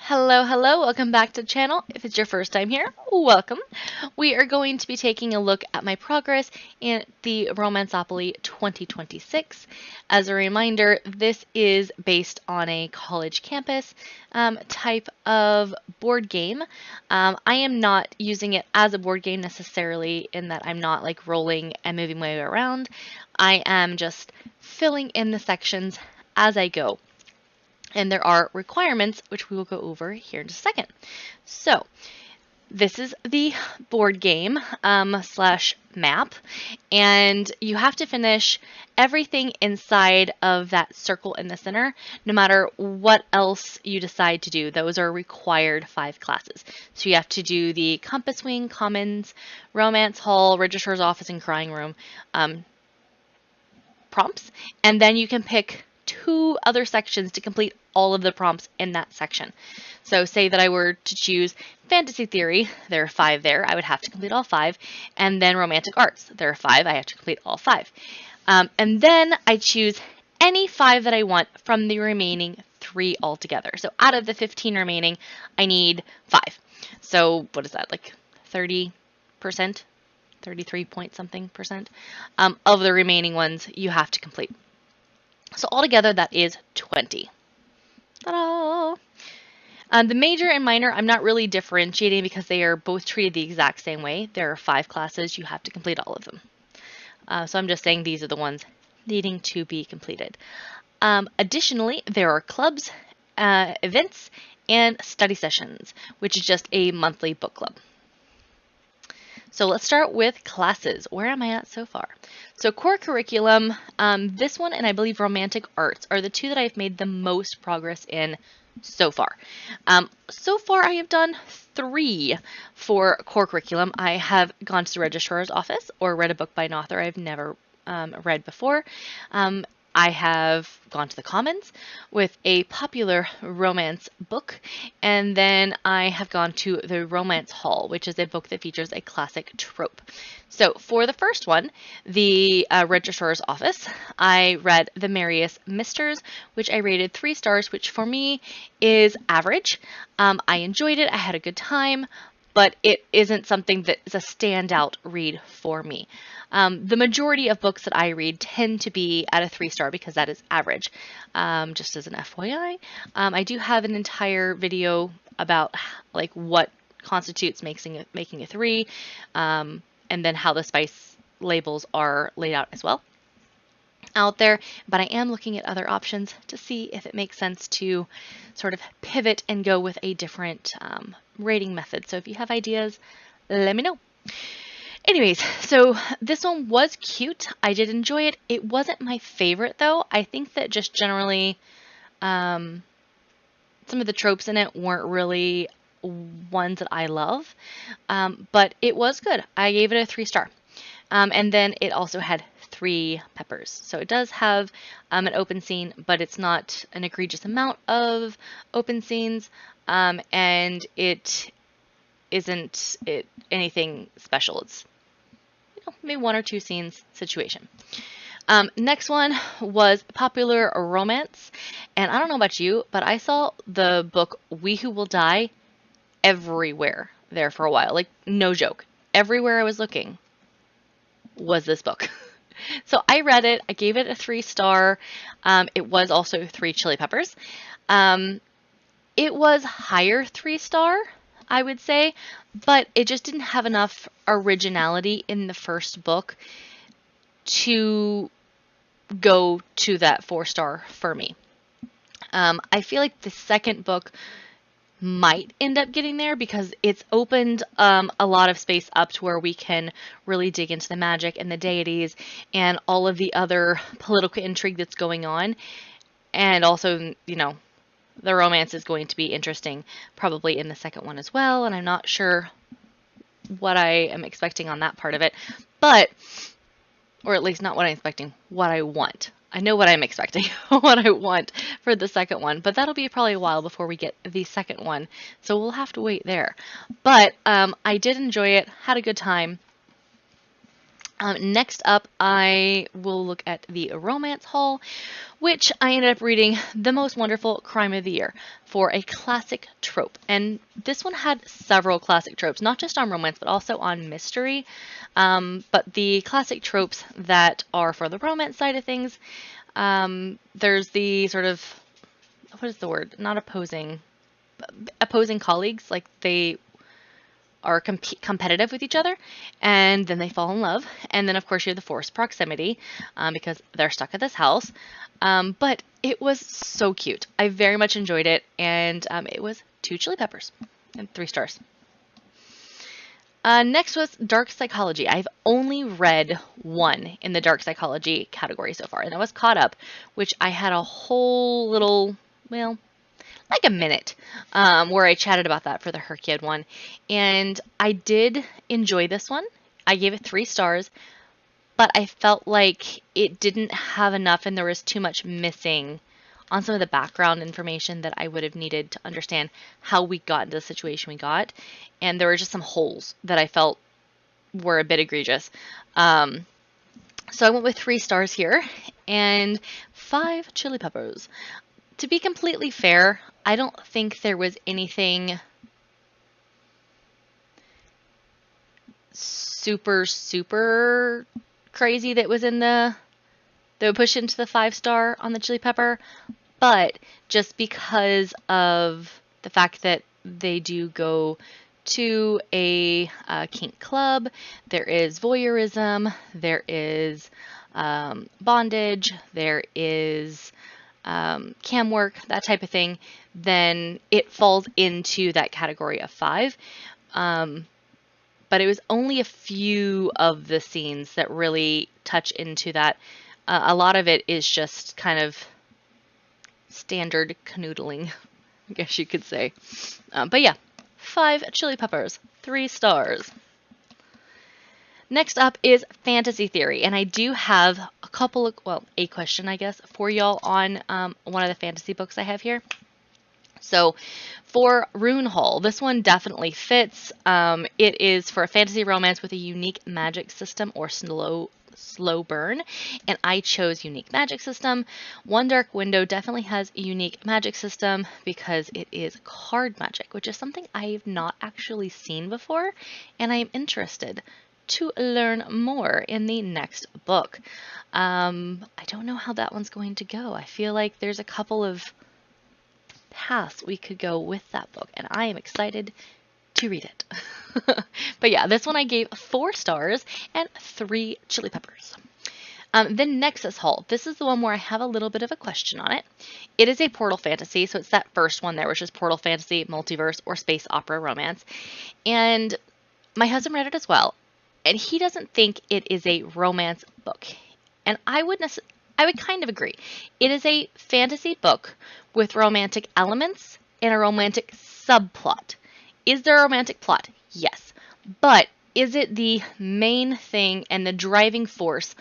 Hello, hello, welcome back to the channel. If it's your first time here, welcome. We are going to be taking a look at my progress in the Romanceopoly 2026. As a reminder, this is based on a college campus type of board game. I am not using it as a board game necessarily in that I'm not like rolling and moving my way around. I am just filling in the sections as I go. And there are requirements, which we will go over here in just a second. So this is the board game slash map, and you have to finish everything inside of that circle in the center, no matter what else you decide to do. Those are required 5 classes. So you have to do the Compass Wing, Commons, Romance Hall, Registrar's Office, and Crying Room prompts, and then you can pick 2 other sections to complete all of the prompts in that section. So say that I were to choose Fantasy Theory, there are 5 there, I would have to complete all 5, and then Romantic Arts, there are 5, I have to complete all 5. And then I choose any 5 that I want from the remaining 3 altogether. So out of the 15 remaining, I need 5. So what is that, like 30%? 33 point something percent of the remaining ones you have to complete. So altogether, that is 20. Ta-da! The major and minor, I'm not really differentiating because they are both treated the exact same way. There are 5 classes. You have to complete all of them. So I'm just saying these are the ones needing to be completed. Additionally, there are clubs, events, and study sessions, which is just a monthly book club. So let's start with classes. Where am I at so far? So core curriculum, this one and I believe Romantic Arts are the 2 that I've made the most progress in so far. So far I have done 3 for core curriculum. I have gone to the registrar's office or read a book by an author I've never read before. I have gone to the Commons with a popular romance book, and then I have gone to the Romance Hall, which is a book that features a classic trope. So for the first one, the registrar's office, I read The Merriest Misters, which I rated 3 stars, which for me is average. I enjoyed it, I had a good time, but it isn't something that is a standout read for me. The majority of books that I read tend to be at a 3-star because that is average. Just as an FYI, I do have an entire video about like what constitutes making a 3, and then how the spice labels are laid out as well out there, but I am looking at other options to see if it makes sense to sort of pivot and go with a different rating method. So if you have ideas, let me know. Anyways, so this one was cute. I did enjoy it. It wasn't my favorite though. I think that just generally some of the tropes in it weren't really ones that I love, but it was good. I gave it a 3-star. And then it also had 3 peppers. So it does have an open scene, but it's not an egregious amount of open scenes, and it isn't anything special. It's maybe 1 or 2 scenes situation. Next one was popular romance, and I don't know about you, but I saw the book We Who Will Die everywhere there for a while. Like, no joke. Everywhere I was looking was this book. So I read it. I gave it a 3-star. It was also 3 chili peppers. It was higher 3-star, I would say, but it just didn't have enough originality in the first book to go to that 4-star for me. I feel like the second book might end up getting there because it's opened a lot of space up to where we can really dig into the magic and the deities and all of the other political intrigue that's going on. And also, you know, the romance is going to be interesting probably in the second one as well, and I'm not sure what I am expecting on that part of it, but, or at least not what I'm expecting, what I want. I know what I'm expecting, what I want for the second one, but that'll be probably a while before we get the second one, so we'll have to wait there. But I did enjoy it, had a good time. Next up, I will look at the Romance Haul, which I ended up reading The Most Wonderful Crime of the Year for a classic trope. And this one had several classic tropes, not just on romance, but also on mystery. But the classic tropes that are for the romance side of things, there's the sort of, what is the word? Not opposing colleagues, like they are competitive with each other, and then they fall in love. And then, of course, you have the forced proximity because they're stuck at this house. But it was so cute. I very much enjoyed it, and it was 2 chili peppers and 3 stars. Next was dark psychology. I've only read 1 in the dark psychology category so far, and that was Caught Up, which I had a whole little, well, like a minute where I chatted about that for the Herkiad one. And I did enjoy this one. I gave it 3 stars, but I felt like it didn't have enough and there was too much missing on some of the background information that I would have needed to understand how we got into the situation we got. And there were just some holes that I felt were a bit egregious. So I went with 3 stars here and 5 chili peppers. To be completely fair, I don't think there was anything super crazy that was in that would push into the 5-star on the chili pepper, but just because of the fact that they do go to a kink club, there is voyeurism, there is bondage, there is cam work, that type of thing, then it falls into that category of 5. But it was only a few of the scenes that really touch into that. A lot of it is just kind of standard canoodling, I guess you could say. But yeah, 5 chili peppers, 3 stars. Next up is fantasy theory, and I do have a couple of, well, a question, I guess, for y'all on one of the fantasy books I have here. So for Rune Hall, this one definitely fits. It is for a fantasy romance with a unique magic system or slow burn, and I chose unique magic system. One Dark Window definitely has a unique magic system because it is card magic, which is something I've not actually seen before, and I am interested to learn more in the next book. I don't know how that one's going to go. I feel like there's a couple of paths we could go with that book, and I am excited to read it. But yeah, this one I gave 4 stars and 3 chili peppers. Then Nexus Hall. This is the one where I have a little bit of a question on it. It is a portal fantasy, so it's that first one there, which is portal fantasy, multiverse, or space opera romance. And my husband read it as well, and he doesn't think it is a romance book. And I would kind of agree. It is a fantasy book with romantic elements and a romantic subplot. Is there a romantic plot? Yes. But is it the main thing and the driving force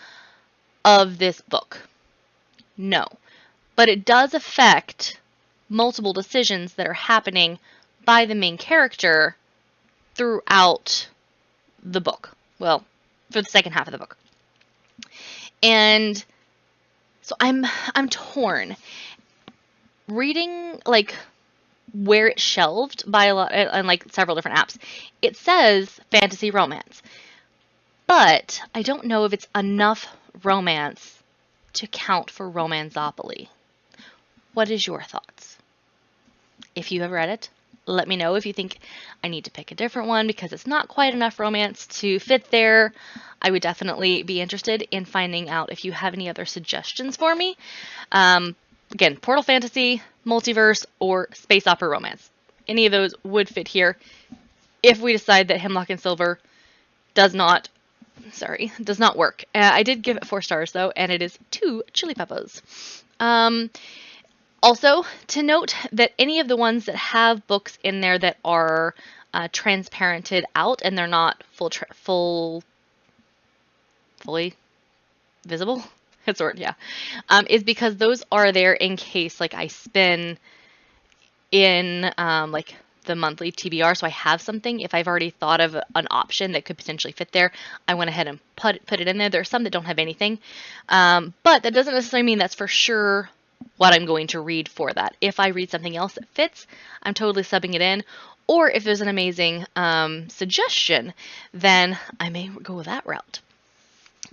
of this book? No. But it does affect multiple decisions that are happening by the main character throughout the book. Well, for the second half of the book. And so I'm torn. Reading like where it's shelved by a lot and like several different apps, it says fantasy romance. But I don't know if it's enough romance to count for Romanceopoly. What is your thoughts? If you have read it, let me know if you think I need to pick a different one because it's not quite enough romance to fit there. I would definitely be interested in finding out if you have any other suggestions for me. Again, portal fantasy, multiverse, or space opera romance. Any of those would fit here if we decide that Hemlock and Silver does not work. I did give it 4 stars though, and it is 2 chili peppers. Also, to note that any of the ones that have books in there that are transparented out and they're not fully visible, that's the word, yeah, is because those are there in case like I spin in like the monthly TBR, so I have something. If I've already thought of an option that could potentially fit there, I went ahead and put it in there. There are some that don't have anything, but that doesn't necessarily mean that's for sure what I'm going to read for that. If I read something else that fits, I'm totally subbing it in. Or if there's an amazing suggestion, then I may go that route,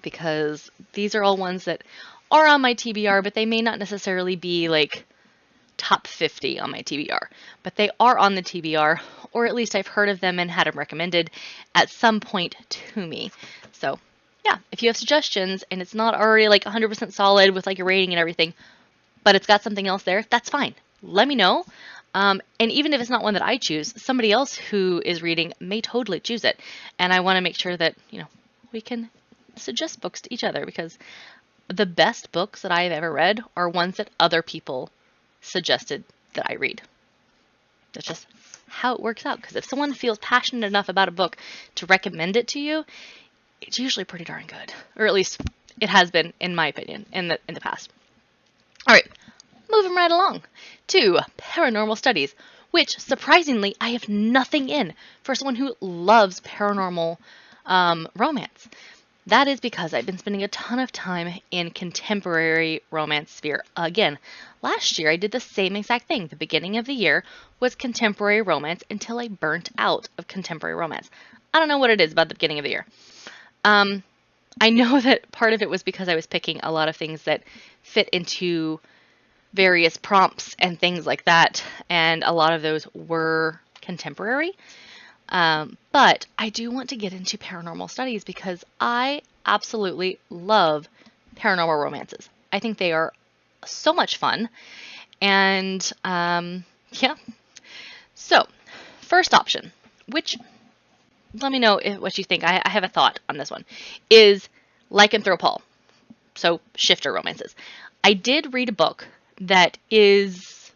because these are all ones that are on my TBR, but they may not necessarily be like top 50 on my TBR, but they are on the TBR, or at least I've heard of them and had them recommended at some point to me. So yeah, if you have suggestions and it's not already like 100% solid with like your rating and everything, but it's got something else there, that's fine. Let me know. And even if it's not one that I choose, somebody else who is reading may totally choose it. And I want to make sure that, we can suggest books to each other, because the best books that I've ever read are ones that other people suggested that I read. That's just how it works out. Because if someone feels passionate enough about a book to recommend it to you, it's usually pretty darn good. Or at least it has been, in my opinion, in the past. All right. Moving right along to paranormal studies, which surprisingly I have nothing in for someone who loves paranormal romance. That is because I've been spending a ton of time in contemporary romance sphere. Again, last year I did the same exact thing. The beginning of the year was contemporary romance until I burnt out of contemporary romance. I don't know what it is about the beginning of the year. I know that part of it was because I was picking a lot of things that fit into various prompts and things like that, and a lot of those were contemporary. But I do want to get into paranormal studies because I absolutely love paranormal romances. I think they are so much fun. And yeah. So, first option, which, let me know what you think. I have a thought on this one, is Lycanthropol. So, shifter romances. I did read a book that is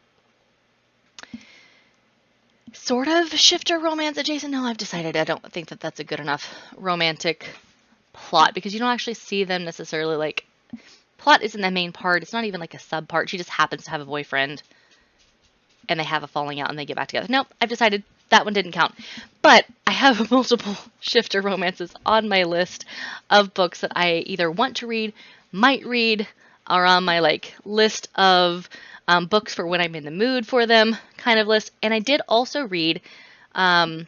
sort of shifter romance adjacent. No, I've decided I don't think that that's a good enough romantic plot, because you don't actually see them necessarily, like, plot isn't the main part. It's not even like a sub part. She just happens to have a boyfriend and they have a falling out and they get back together. Nope, I've decided that one didn't count. But I have multiple shifter romances on my list of books that I either want to read, might read, are on my list of books for when I'm in the mood for them kind of list. And I did also read 2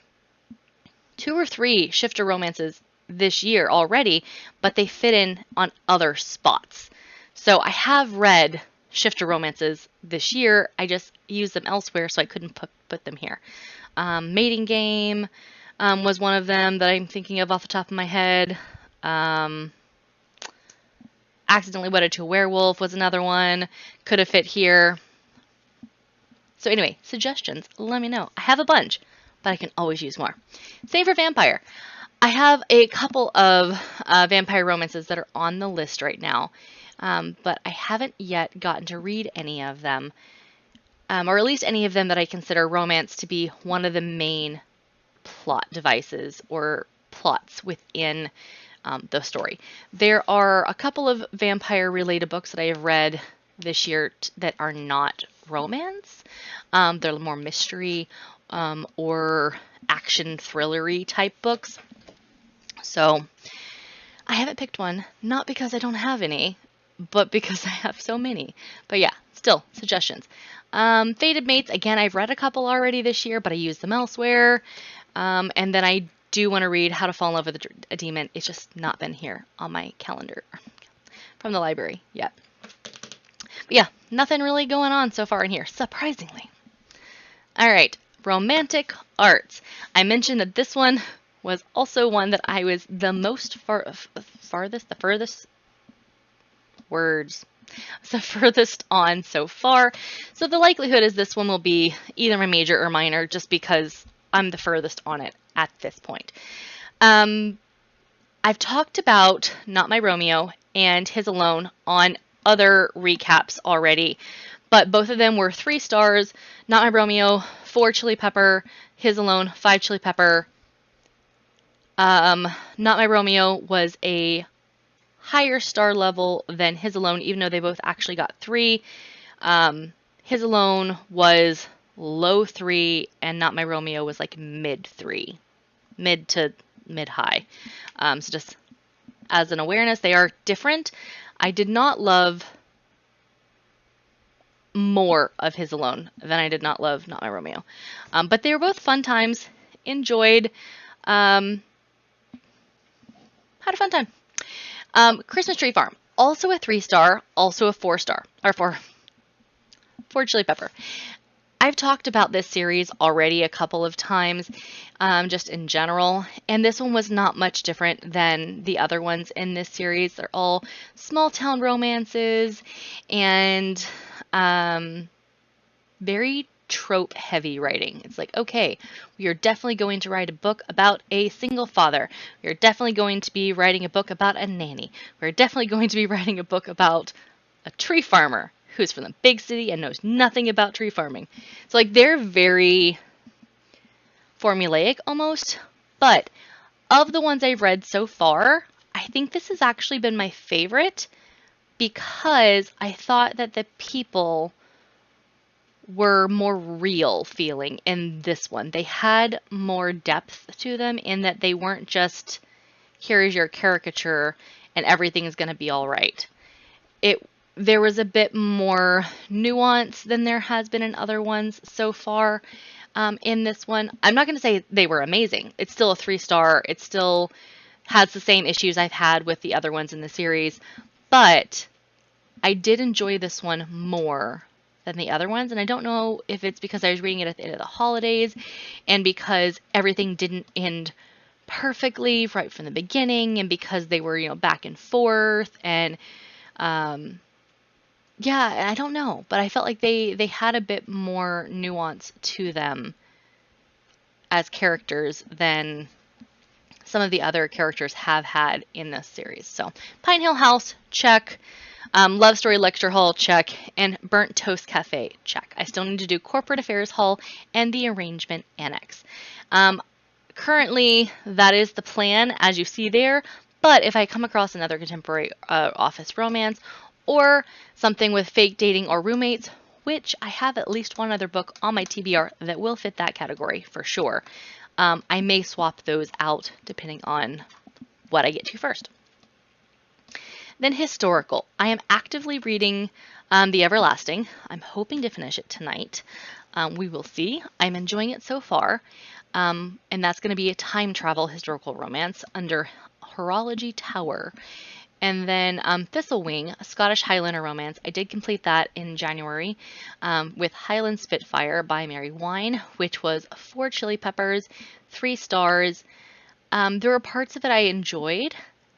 or 3 shifter romances this year already, but they fit in on other spots. So I have read shifter romances this year. I just used them elsewhere, so I couldn't put them here. Mating Game was one of them that I'm thinking of off the top of my head. Accidentally Wedded to a Werewolf was another one. Could have fit here. So anyway, suggestions, let me know. I have a bunch, but I can always use more. Same for vampire. I have a couple of vampire romances that are on the list right now, but I haven't yet gotten to read any of them, or at least any of them that I consider romance to be one of the main plot devices or plots within the story. There are a couple of vampire-related books that I have read this year that are not romance. They're more mystery or action thrillery type books. So I haven't picked one, not because I don't have any, but because I have so many. But yeah, still, suggestions. Fated Mates, again, I've read a couple already this year, but I use them elsewhere. And then I do want to read How to Fall in Love with a Demon. It's just not been here on my calendar from the library yet. But yeah, nothing really going on so far in here, surprisingly. All right, romantic arts. I mentioned that this one was also one that I was the furthest on so far. So the likelihood is this one will be either a major or minor, just because I'm the furthest on it at this point. I've talked about Not My Romeo and His Alone on other recaps already, but both of them were 3 stars. Not My Romeo, 4 chili pepper. His Alone, 5 chili pepper. Not My Romeo was a higher star level than His Alone, even though they both actually got 3. His Alone was low 3, and Not My Romeo was like mid 3, mid to mid high. So just as an awareness, they are different. I did not love more of His Alone than I did not love Not My Romeo. But they were both fun times. Enjoyed. Had a fun time. Christmas Tree Farm. Also a 3-star, also a 4-star, or 4 chili pepper. I've talked about this series already a couple of times, just in general, and this one was not much different than the other ones in this series. They're all small town romances and very trope heavy writing. It's like, okay, we are definitely going to write a book about a single father. We are definitely going to be writing a book about a nanny. We're definitely going to be writing a book about a tree farmer who's from the big city and knows nothing about tree farming. So like they're very formulaic almost, but of the ones I've read so far, I think this has actually been my favorite because I thought that the people were more real feeling in this one. They had more depth to them in that they weren't just, here is your caricature and everything is going to be all right. There was a bit more nuance than there has been in other ones so far in this one. I'm not going to say they were amazing. It's still a 3-star. It still has the same issues I've had with the other ones in the series, but I did enjoy this one more than the other ones, and I don't know if it's because I was reading it at the end of the holidays and because everything didn't end perfectly right from the beginning and because they were, back and forth and yeah, I don't know, but I felt like they had a bit more nuance to them as characters than some of the other characters have had in this series. So Pine Hill House, check. Love Story Lecture Hall, check. And Burnt Toast Cafe, check. I still need to do Corporate Affairs Hall and the Arrangement Annex. Currently, that is the plan, as you see there. But if I come across another contemporary office romance or something with fake dating or roommates, which I have at least one other book on my TBR that will fit that category for sure, I may swap those out depending on what I get to first. Then historical. I am actively reading The Everlasting. I'm hoping to finish it tonight. We will see. I'm enjoying it so far. And that's going to be a time travel historical romance under Horology Tower. And then Thistlewing, a Scottish Highlander romance. I did complete that in January with Highland Spitfire by Mary Wine, which was 4 chili peppers, 3 stars. There were parts of it I enjoyed,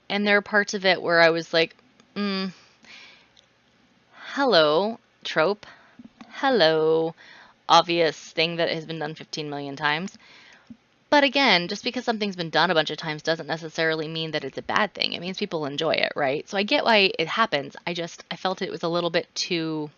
and there are parts of it where I was like, hello, trope. Hello, obvious thing that has been done 15 million times. But again, just because something's been done a bunch of times doesn't necessarily mean that it's a bad thing. It means people enjoy it, right? So I get why it happens. I felt it was a little bit too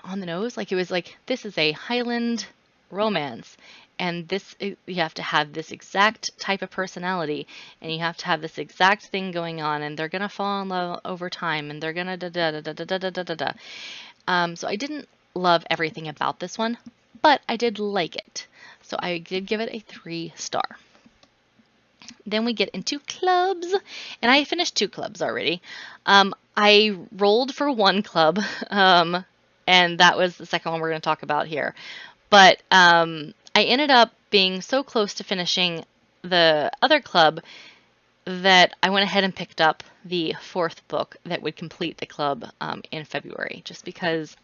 on the nose. Like it was like, this is a Highland romance, and you have to have this exact type of personality, and you have to have this exact thing going on, and they're gonna fall in love over time, and they're gonna da da da da da da da da da. So I didn't love everything about this one, but I did like it. So I did give it a 3-star. Then we get into clubs, and I finished 2 clubs already. I rolled for 1 club, and that was the second one we're going to talk about here. But I ended up being so close to finishing the other club that I went ahead and picked up the 4th book that would complete the club in February, just because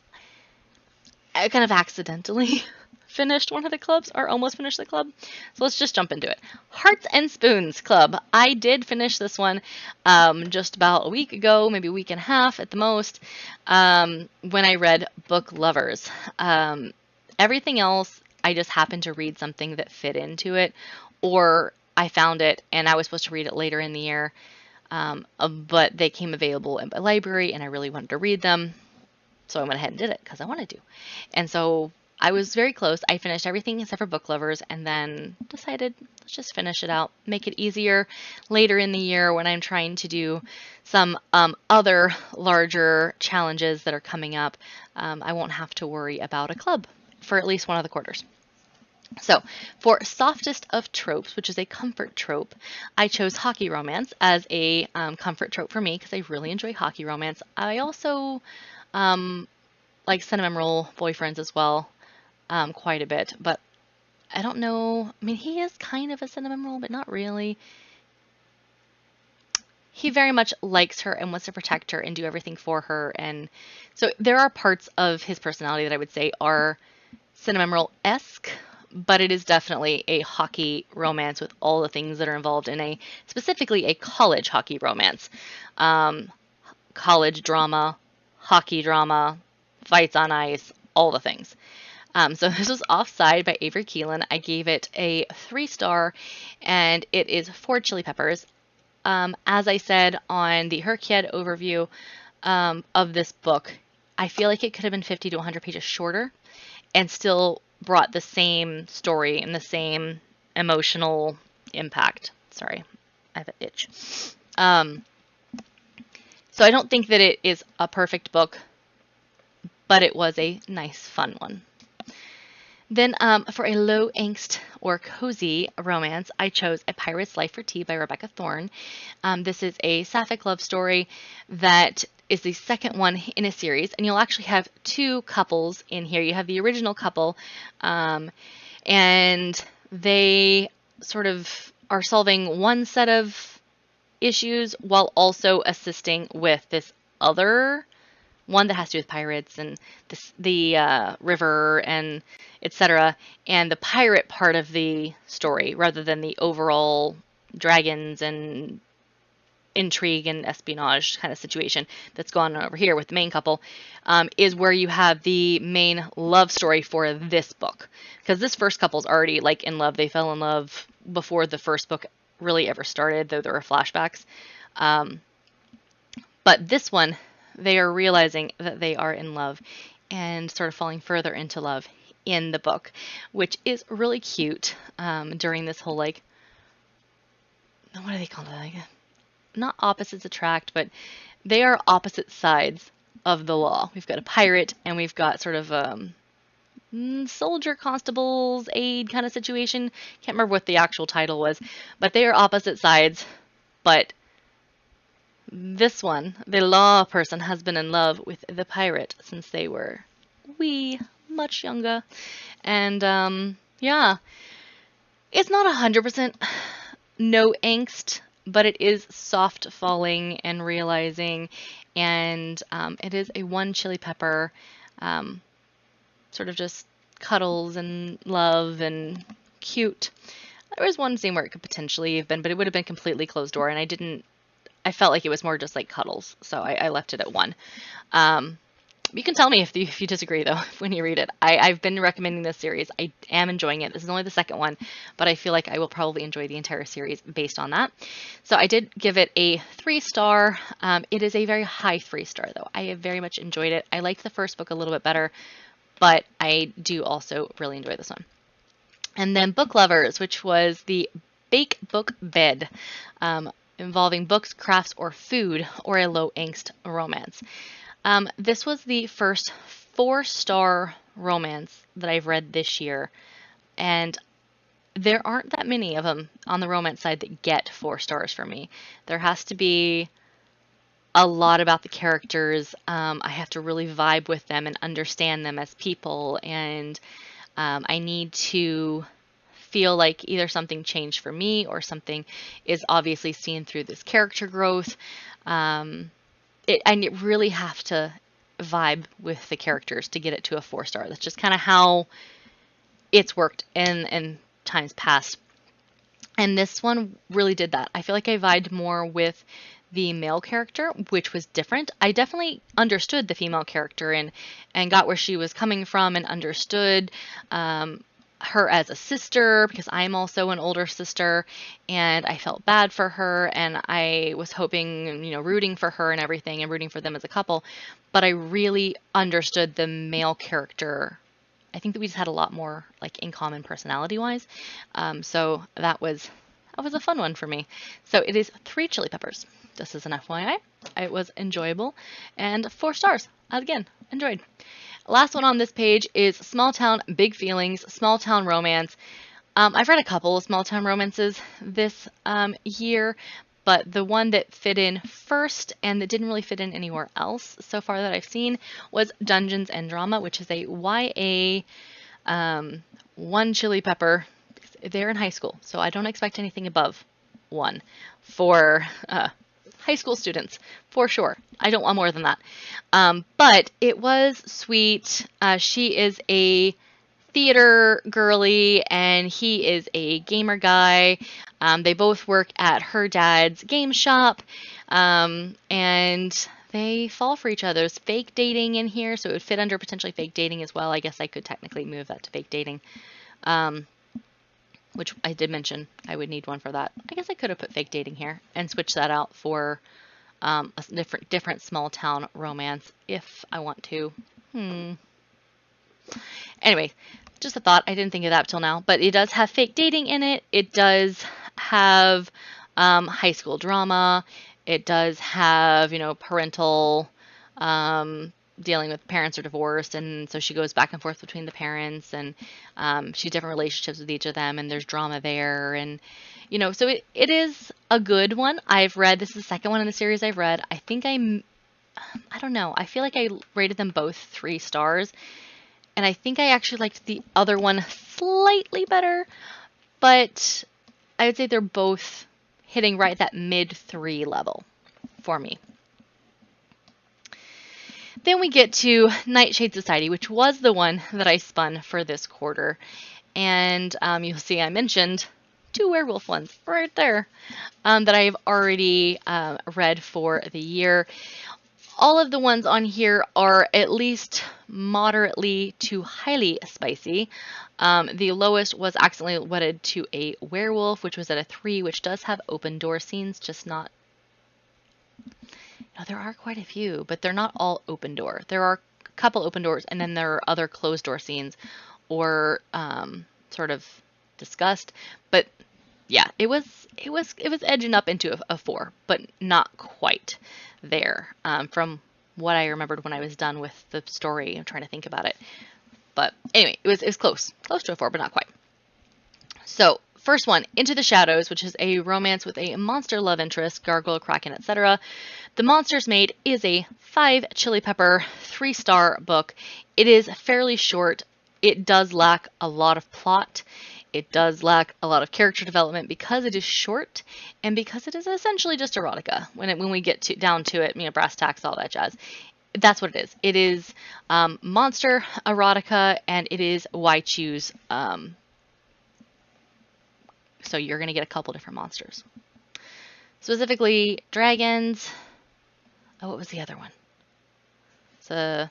I kind of accidentally finished one of the clubs, or almost finished the club. So let's just jump into it. Hearts and Spoons Club. I did finish this one just about a week ago, maybe a week and a half at the most, when I read Book Lovers. Everything else, I just happened to read something that fit into it, or I found it and I was supposed to read it later in the year, but they came available in my library and I really wanted to read them. So I went ahead and did it because I wanted to. And so I was very close. I finished everything except for Book Lovers and then decided let's just finish it out, make it easier later in the year when I'm trying to do some other larger challenges that are coming up. I won't have to worry about a club for at least one of the quarters. So for softest of tropes, which is a comfort trope, I chose hockey romance as a comfort trope for me because I really enjoy hockey romance. I also like sentimental boyfriends as well, quite a bit, but I don't know. I mean, he is kind of a sentimental, but not really. He very much likes her and wants to protect her and do everything for her. And so there are parts of his personality that I would say are sentimental-esque, but it is definitely a hockey romance with all the things that are involved in specifically a college hockey romance. College drama, hockey drama, fights on ice, all the things. So this was Offside by Avery Keelan. I gave it a 3-star, and it is 4 chili peppers. As I said on the Herkiad overview of this book, I feel like it could have been 50 to 100 pages shorter and still brought the same story and the same emotional impact. Sorry, I have an itch. So I don't think that it is a perfect book, but it was a nice, fun one. Then for a low angst or cozy romance, I chose A Pirate's Life for Tea by Rebecca Thorne. This is a sapphic love story that is the second one in a series, and you'll actually have 2 couples in here. You have the original couple, and they sort of are solving one set of issues while also assisting with this other one that has to do with pirates and the river and etc. and the pirate part of the story rather than the overall dragons and intrigue and espionage kind of situation that's gone on over here with the main couple, is where you have the main love story for this book. Because this first couple's already like in love. They fell in love before the first book really ever started, though there were flashbacks. But this one, they are realizing that they are in love and sort of falling further into love in the book, which is really cute during this whole, like, what do they call it? Like, not opposites attract, but they are opposite sides of the law. We've got a pirate and we've got sort of soldier constable's aid kind of situation. Can't remember what the actual title was, but they are opposite sides. But this one, the law person, has been in love with the pirate since they were much younger. And yeah, it's not 100% no angst, but it is soft falling and realizing, and it is a 1 chili pepper, sort of just cuddles and love and cute. There was one scene where it could potentially have been, but it would have been completely closed door, and I felt like it was more just like cuddles, so I left it at 1. You can tell me if you disagree, though, when you read it. I've been recommending this series. I am enjoying it. This is only the second one, but I feel like I will probably enjoy the entire series based on that. So I did give it a 3-star. It is a very high 3-star, though. I have very much enjoyed it. I liked the first book a little bit better, but I do also really enjoy this one. And then Book Lovers, which was the Bake Book Bed, involving books, crafts, or food, or a low angst romance. This was the first 4-star romance that I've read this year, and there aren't that many of them on the romance side that get 4 stars for me. There has to be a lot about the characters. I have to really vibe with them and understand them as people, and I need to feel like either something changed for me or something is obviously seen through this character growth. I really have to vibe with the characters to get it to a 4-star. That's just kind of how it's worked in times past. And this one really did that. I feel like I vibed more with the male character, which was different. I definitely understood the female character and got where she was coming from and understood her as a sister, because I'm also an older sister, and I felt bad for her, and I was hoping, rooting for her and everything, and rooting for them as a couple, but I really understood the male character I think that we just had a lot more like in common personality wise. So that was a fun one for me. So it is 3 chili peppers. This is an FYI. It was enjoyable and 4 stars. Again, enjoyed. Last one on this page is Small Town Big Feelings, Small Town Romance. I've read a couple of small town romances this year, but the one that fit in first and that didn't really fit in anywhere else so far that I've seen was Dungeons and Drama, which is a YA 1 chili pepper. They're in high school, so I don't expect anything above 1 for high school students, for sure. I don't want more than that. But it was sweet. She is a theater girly and he is a gamer guy. They both work at her dad's game shop, and they fall for each other. There's fake dating in here, so it would fit under potentially fake dating as well. I guess I could technically move that to fake dating, which I did mention I would need one for that. I guess I could have put fake dating here and switched that out for a different small town romance if I want to. Anyway, just a thought. I didn't think of that till now, but it does have fake dating in it. It does have high school drama. It does have, parental, dealing with parents are divorced, and so she goes back and forth between the parents, and she has different relationships with each of them, and there's drama there, and so it is a good one. This is the second one in the series I've read. I think I don't know. I feel like I rated them both 3 stars. And I think I actually liked the other one slightly better, but I would say they're both hitting right at that mid-3 level for me. Then we get to Nightshade Society, which was the one that I spun for this quarter. And you'll see I mentioned 2 werewolf ones right there that I've already read for the year. All of the ones on here are at least moderately to highly spicy. The lowest was Accidentally Wedded to a Werewolf, which was at a 3, which does have open door scenes, just not... there are quite a few, but they're not all open door. There are a couple open doors, and then there are other closed door scenes or sort of discussed. But yeah, it was edging up into a 4, but not quite there from what I remembered when I was done with the story. I'm trying to think about it. But anyway, it was close to a 4, but not quite. So first one, Into the Shadows, which is a romance with a monster love interest, gargoyle, kraken, etc. The Monsters Made is a 5 chili pepper, 3-star book. It is fairly short. It does lack a lot of plot. It does lack a lot of character development because it is short and because it is essentially just erotica. When we get down to it, brass tacks, all that jazz. That's what it is. It is monster erotica, and it is why choose. So you're going to get a couple different monsters. Specifically, dragons. Oh, what was the other one? It's a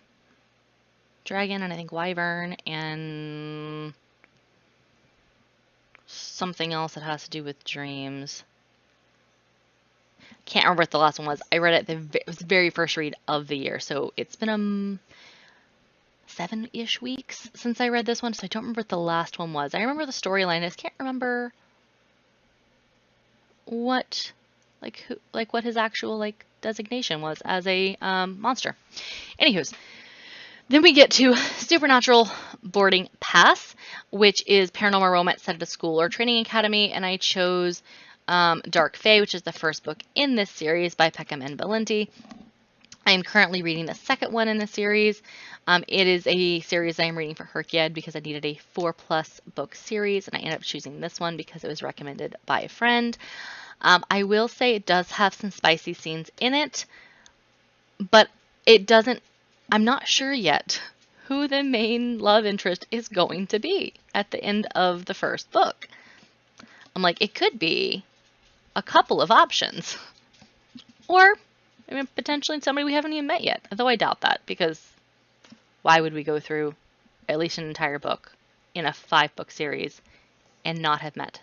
dragon, and I think wyvern, and something else that has to do with dreams. Can't remember what the last one was. I read it, it was the very first read of the year, so it's been 7-ish weeks since I read this one, so I don't remember what the last one was. I remember the storyline. I just can't remember what what his actual designation was as a monster. Anywho's, then we get to Supernatural Boarding Pass, which is paranormal romance set at a school or training academy, and I chose Dark Fae, which is the first book in this series by Peckham and Valenti. I am currently reading the second one in the series. It is a series I am reading for Herkiad because I needed a 4+ book series, and I ended up choosing this one because it was recommended by a friend. I will say it does have some spicy scenes in it, but it doesn't... I'm not sure yet who the main love interest is going to be at the end of the first book. I'm like, it could be a couple of options. Or potentially somebody we haven't even met yet. Although I doubt that, because why would we go through at least an entire book in a 5-book series and not have met?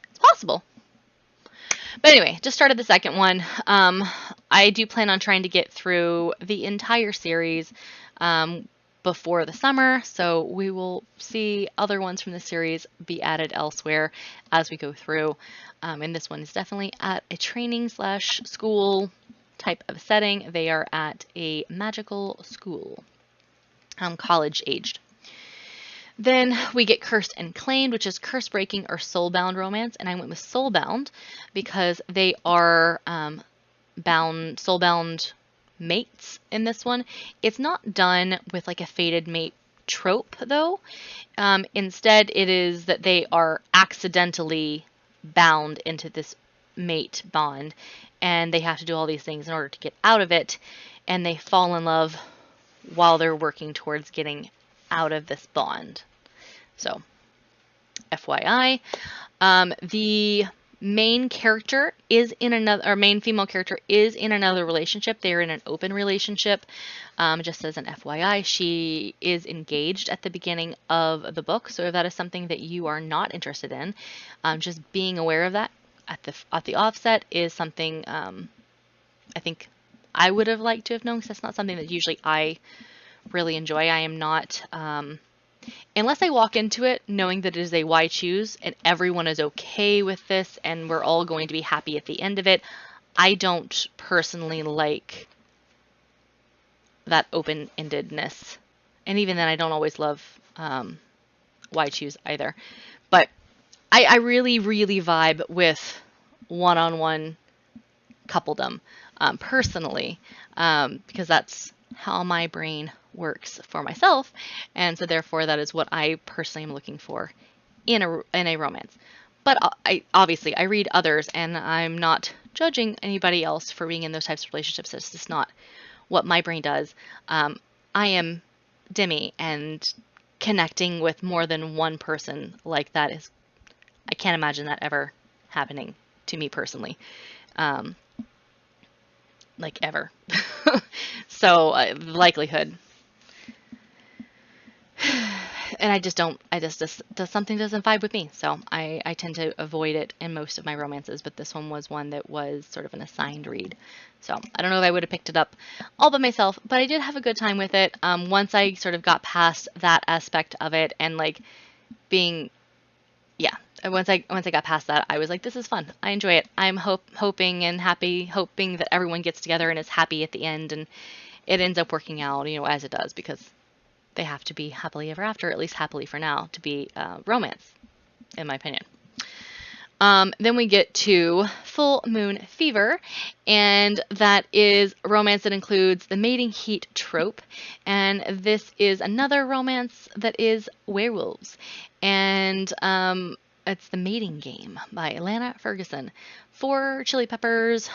It's possible. But anyway, just started the second one. I do plan on trying to get through the entire series before the summer, so we will see other ones from the series be added elsewhere as we go through. And this one is definitely at a training / school type of setting. They are at a magical school, college aged. Then we get Cursed and Claimed, which is curse breaking or soulbound romance, and I went with soulbound because they are soulbound mates in this one. It's not done with like a fated mate trope though. Instead, it is that they are accidentally bound into this mate bond, and they have to do all these things in order to get out of it, and they fall in love while they're working towards getting out of this bond. So, FYI, the main character is in another, or main female character is in another relationship. They're in an open relationship. Just as an FYI, she is engaged at the beginning of the book. So if that is something that you are not interested in, just being aware of that at the offset is something I think I would have liked to have known, because that's not something that usually I really enjoy. I am not, unless I walk into it knowing that it is a why choose and everyone is okay with this and we're all going to be happy at the end of it, I don't personally like that open-endedness. And even then, I don't always love why choose either. But I really, really vibe with one-on-one coupledom personally, because that's how my brain works for myself, and so therefore that is what I personally am looking for in a romance. But obviously I read others, and I'm not judging anybody else for being in those types of relationships. It's just not what my brain does. I am Demi, and connecting with more than one person like that is, I can't imagine that ever happening to me personally. Like ever. So likelihood. And I just something doesn't vibe with me. So I tend to avoid it in most of my romances, but this one was one that was sort of an assigned read. So I don't know if I would have picked it up all by myself, but I did have a good time with it. Once I sort of got past that aspect of it and like being, yeah, once I got past that, I was like, this is fun. I enjoy it. I'm hoping that everyone gets together and is happy at the end, and it ends up working out, as it does, because they have to be happily ever after, at least happily for now, to be romance, in my opinion. Then we get to Full Moon Fever, and that is a romance that includes the mating heat trope, and this is another romance that is werewolves, and it's The Mating Game by Alana Ferguson. 4 Chili Peppers,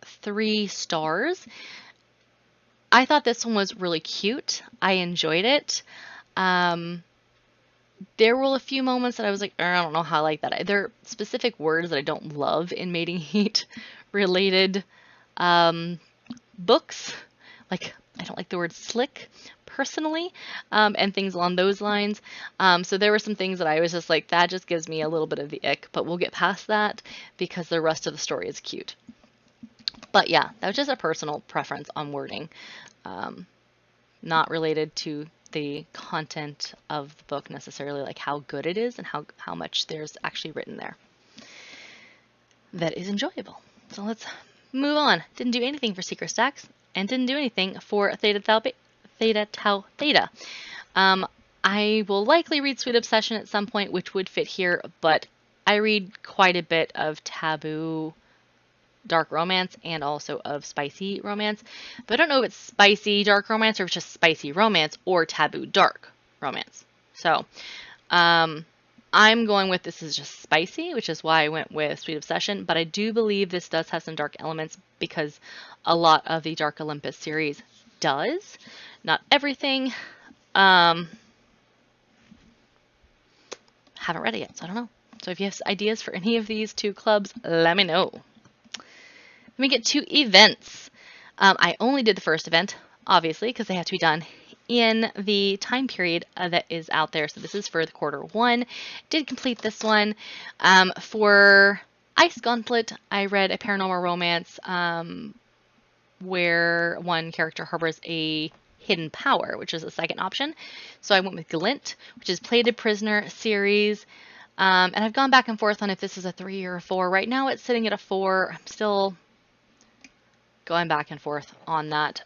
3 stars. I thought this one was really cute. I enjoyed it. There were a few moments that I was like, I don't know how I like that. There are specific words that I don't love in mating heat related books. Like, I don't like the word slick personally, and things along those lines. So there were some things that I was just like, that just gives me a little bit of the ick, but we'll get past that because the rest of the story is cute. But yeah, that was just a personal preference on wording, not related to the content of the book necessarily, like how good it is and how much there's actually written there that is enjoyable. So let's move on. Didn't do anything for Secret Stacks, and didn't do anything for Theta Tau Theta. I will likely read Sweet Obsession at some point, which would fit here, but I read quite a bit of taboo dark romance and also of spicy romance, but I don't know if it's spicy dark romance or if it's just spicy romance or taboo dark romance. So I'm going with this is just spicy, which is why I went with Sweet Obsession, but I do believe this does have some dark elements because a lot of the Dark Olympus series does. Not everything. Haven't read it yet, so I don't know. So if you have ideas for any of these 2 clubs, let me know. Let me get to events. I only did the first event, obviously, because they have to be done in the time period that is out there. So this is for the Q1. Did complete this one. For Ice Gauntlet, I read a paranormal romance where one character harbors a Hidden Power, which is the second option. So I went with Glint, which is Plated Prisoner series. And I've gone back and forth on if this is a 3 or a 4. Right now it's sitting at a 4. I'm still going back and forth on that.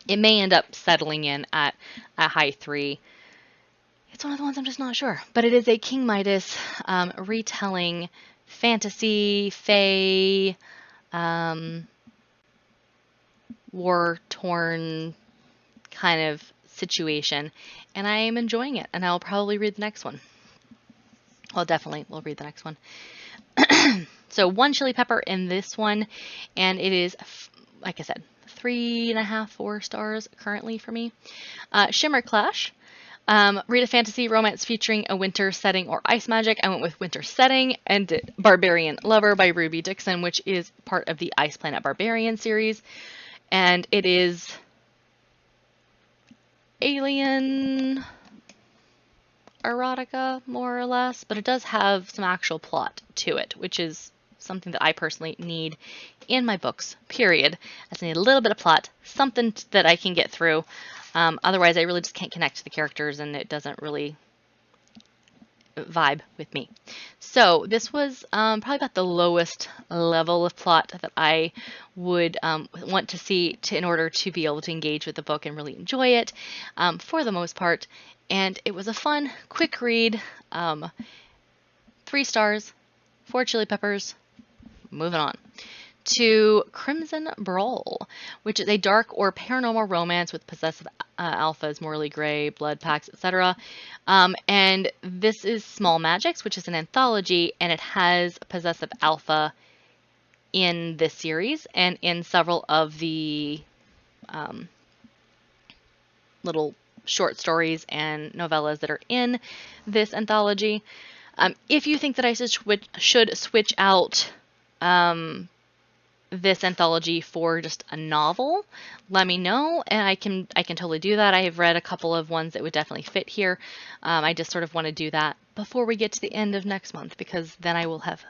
It may end up settling in at a high 3. It's one of the ones I'm just not sure. But it is a King Midas retelling fantasy, fae, war-torn kind of situation. And I am enjoying it. And I'll probably read the next one. Well, definitely we'll read the next one. So 1 chili pepper in this one. And it is, like I said, 3.5, 4 stars currently for me. Shimmer Clash. Read a fantasy romance featuring a winter setting or ice magic. I went with winter setting and did Barbarian Lover by Ruby Dixon, which is part of the Ice Planet Barbarian series. And it is alien erotica, more or less, but it does have some actual plot to it, which is something that I personally need in my books, period. I just need a little bit of plot, something that I can get through. Otherwise, I really just can't connect to the characters, and it doesn't really vibe with me. So this was probably about the lowest level of plot that I would want to see in order to be able to engage with the book and really enjoy it for the most part. And it was a fun, quick read. 3 stars, 4 chili peppers. Moving on to Crimson Brawl, which is a dark or paranormal romance with possessive alphas, morally gray, blood pacts, etc. And this is Small Magics, which is an anthology, and it has possessive alpha in this series and in several of the little short stories and novellas that are in this anthology. If you think that I should switch out this anthology for just a novel, let me know, and I can totally do that. I have read a couple of ones that would definitely fit here. I just sort of want to do that before we get to the end of next month, because then I will have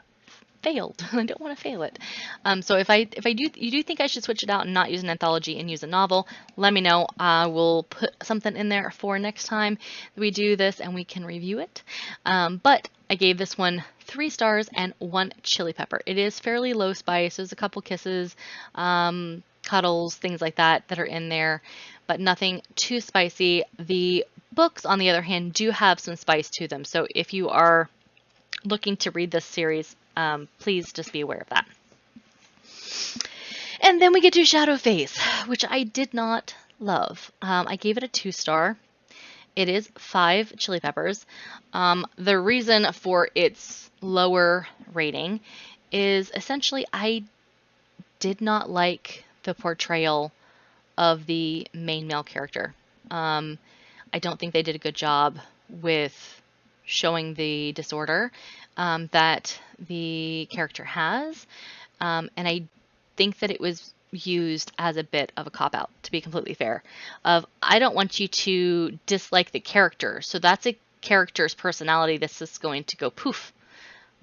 failed. I don't want to fail it. So if you do think I should switch it out and not use an anthology and use a novel, let me know. We'll put something in there for next time that we do this and we can review it. But I gave this one 3 stars and 1 chili pepper. It is fairly low spice. There's a couple kisses, cuddles, things like that are in there, but nothing too spicy. The books, on the other hand, do have some spice to them. So if you are looking to read this series, please just be aware of that. And then we get to Shadow Face, which I did not love. I gave it a 2 star. It is 5 chili peppers. The reason for its lower rating is essentially I did not like the portrayal of the main male character. I don't think they did a good job with showing the disorder that the character has. And I think that it was used as a bit of a cop-out, to be completely fair. I don't want you to dislike the character, so that's a character's personality that's just going to go poof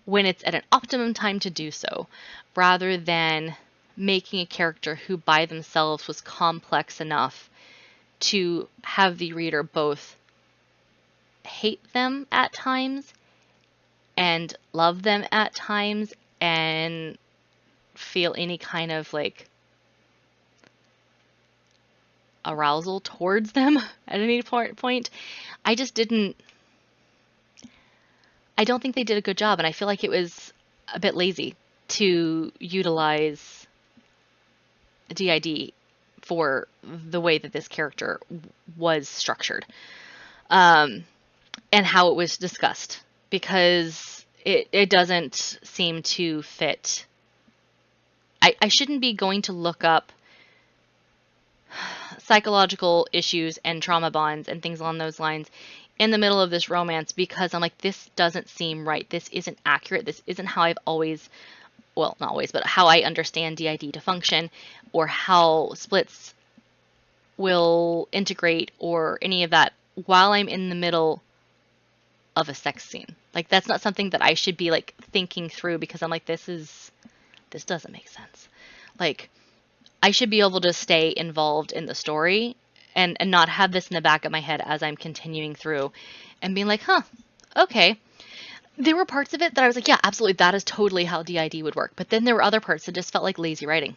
when it's at an optimum time to do so, rather than making a character who by themselves was complex enough to have the reader both hate them at times and love them at times and feel any kind of like arousal towards them at any point. I just didn't. I don't think they did a good job, and I feel like it was a bit lazy to utilize DID for the way that this character was structured, and how it was discussed, because it doesn't seem to fit. I shouldn't be going to look up psychological issues and trauma bonds and things along those lines in the middle of this romance, because I'm like, this doesn't seem right. This isn't accurate. This isn't how I've always, well, not always, but how I understand DID to function, or how splits will integrate, or any of that while I'm in the middle of a sex scene. Like, that's not something that I should be like thinking through, because I'm like, this doesn't make sense. Like, I should be able to stay involved in the story and not have this in the back of my head as I'm continuing through and being like, huh, okay. There were parts of it that I was like, yeah, absolutely, that is totally how DID would work. But then there were other parts that just felt like lazy writing.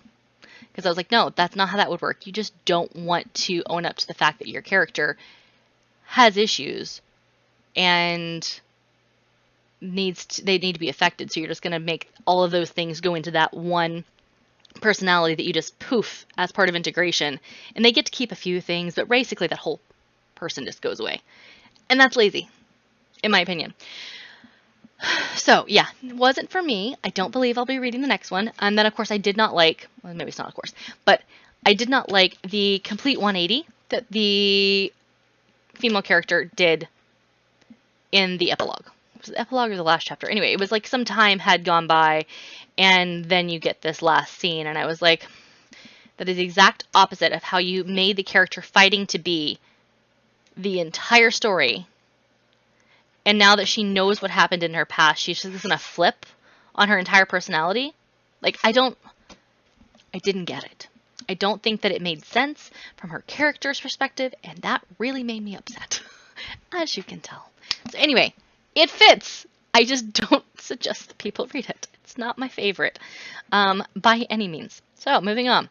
Because I was like, no, that's not how that would work. You just don't want to own up to the fact that your character has issues and they need to be affected. So you're just going to make all of those things go into that one personality that you just poof as part of integration. And they get to keep a few things, but basically that whole person just goes away. And that's lazy, in my opinion. So yeah, it wasn't for me. I don't believe I'll be reading the next one. And then of course I did not like, well, maybe it's not of course, but I did not like the complete 180 that the female character did in the epilogue. Was it the epilogue or the last chapter? Anyway, it was like some time had gone by and then you get this last scene. And I was like, that is the exact opposite of how you made the character fighting to be the entire story. And now that she knows what happened in her past, she's just going to flip on her entire personality. Like, I didn't get it. I don't think that it made sense from her character's perspective, and that really made me upset, as you can tell. So anyway, it fits. I just don't suggest that people read it. It's not my favorite by any means. So moving on.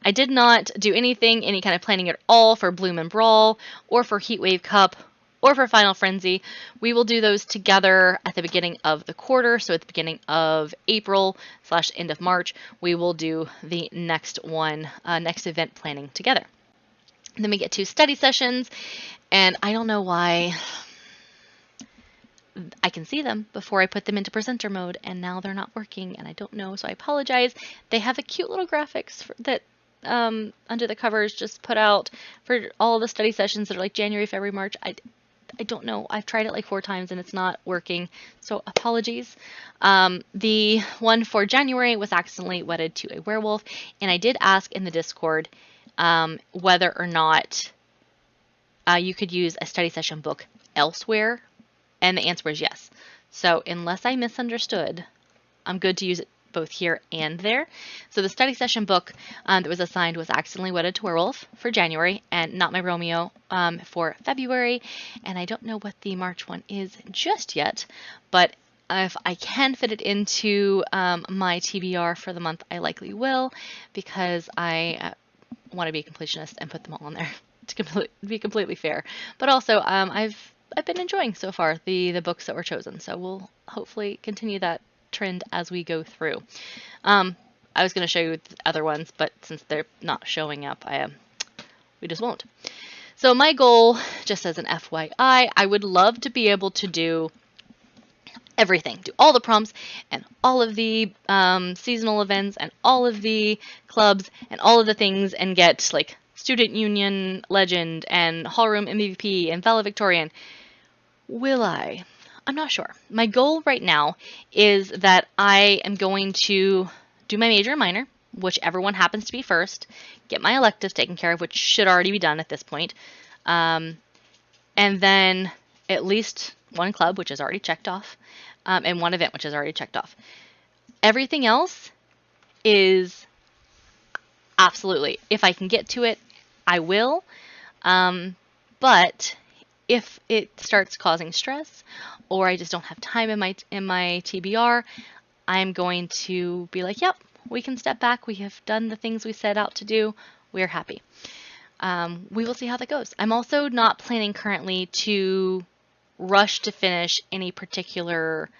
I did not do any kind of planning at all for Bloom and Brawl, or for Heatwave Cup, or for Final Frenzy. We will do those together at the beginning of the quarter. So at the beginning of April / end of March, we will do the next one, next event planning together. Then we get to study sessions, and I don't know why I can see them before I put them into presenter mode, and now they're not working, and I don't know, so I apologize. They have the cute little graphics that under the covers just put out for all the study sessions that are like January, February, March. I don't know. I've tried it like 4 times and it's not working. So apologies. The one for January was accidentally wedded to a werewolf. And I did ask in the Discord whether or not you could use a study session book elsewhere. And the answer was yes. So unless I misunderstood, I'm good to use it both here and there. So the study session book that was assigned was Accidentally Wedded to Werewolf for January, and Not My Romeo for February. And I don't know what the March one is just yet, but if I can fit it into my TBR for the month, I likely will, because I want to be a completionist and put them all on there to be completely fair. But also, I've been enjoying so far the books that were chosen, so we'll hopefully continue that trend as we go through. I was going to show you the other ones, but since they're not showing up, we just won't. So my goal, just as an FYI, I would love to be able to do everything, do all the prompts and all of the seasonal events and all of the clubs and all of the things, and get like Student Union Legend and Hallroom MVP and Valedictorian. Will I? I'm not sure. My goal right now is that I am going to do my major and minor, whichever one happens to be first, get my electives taken care of, which should already be done at this point, and then at least one club, which is already checked off, and one event, which is already checked off. Everything else is absolutely, if I can get to it, I will, but if it starts causing stress, or I just don't have time in my TBR, I'm going to be like, yep, we can step back. We have done the things we set out to do. We're happy. We will see how that goes. I'm also not planning currently to rush to finish any particular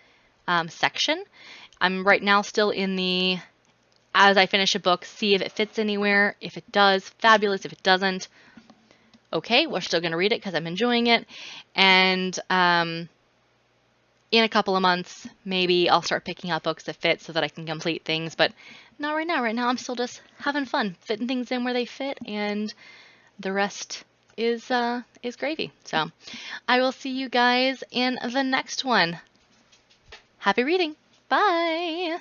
section. I'm right now still in the, as I finish a book, see if it fits anywhere. If it does, fabulous. If it doesn't, okay, we're still going to read it because I'm enjoying it. And in a couple of months, maybe I'll start picking out books that fit so that I can complete things, but not right now. Right now, I'm still just having fun, fitting things in where they fit, and the rest is gravy. So I will see you guys in the next one. Happy reading. Bye.